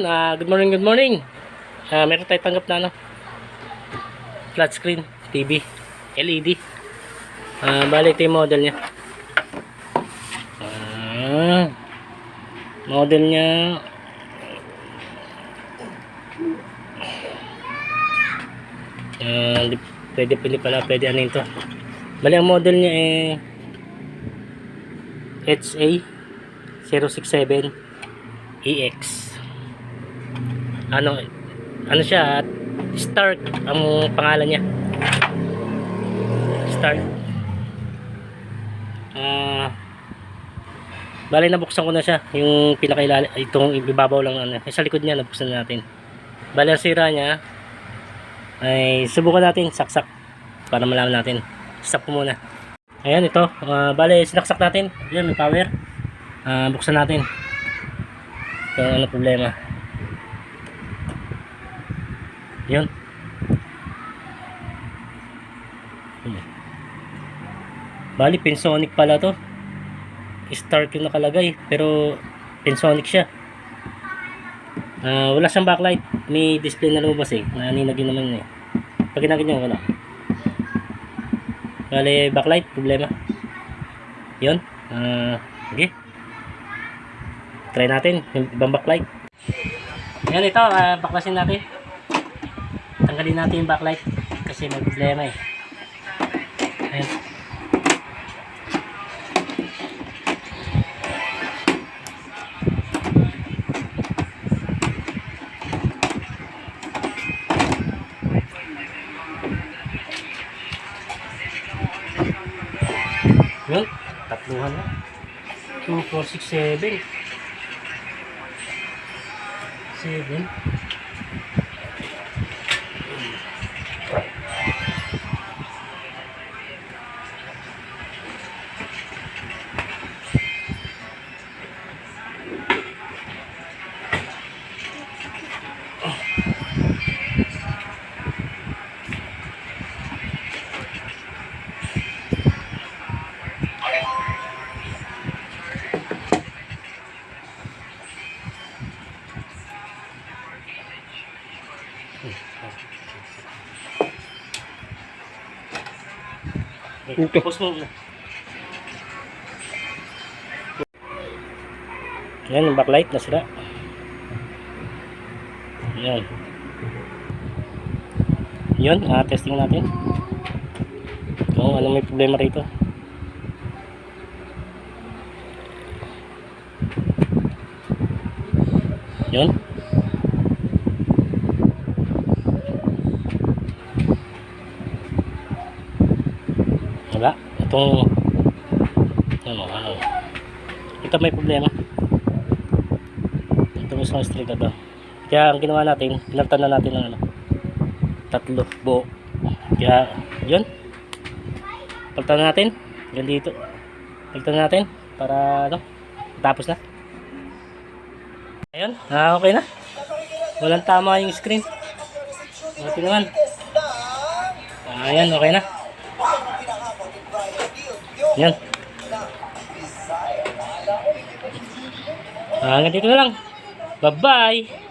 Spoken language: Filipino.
Ayan, good morning, good morning. Meron tayo tanggap na flat screen TV LED. Balik ito yung model nya. Model nya pwede ano ito. Bali ang model nya HA067 EX. Ano siya, Stark ang pangalan niya. Stark. Bali nabuksan ko na siya, yung pinakailalim, itong ibabaw lang sa likod niya nabuksan natin. Bali ang sira niya ay subukan natin saksak para malaman natin. Stop ko muna. Ayan ito, bali sinaksak natin. Ayan, may power. Buksan natin. Kung ano problema. Yun. Bali Pensonic pala to. Stark yung nakalagay, pero Pensonic siya. Wala siyang backlight. May display na lumabas naninag yun naman pag ginagin nyo, wala. Bali backlight, problema. Yun. Okay. Try natin yung ibang backlight. Yan ito, baklasin natin. Tanggalin natin yung backlight kasi may problema Ayan. Yun, tatluhan na. 2, 4, 6, 7. 7. Tapos mo na. Yan yung backlight na sila. Yan. Yun, testing natin kung ano may problema rito. Yun. Wala. Itong ito may problema. Ito mo sa straight ba. Kaya ang ginawa natin, pinalitan na natin ng tatlo buo. Kaya yun. Palitan natin. Yan dito. Palitan natin para tapos na. Ayun, okay na. Walang tama yung screen. Ito naman. Ayan, okay na. Yan. Hanggang dito na lang. Bye-bye.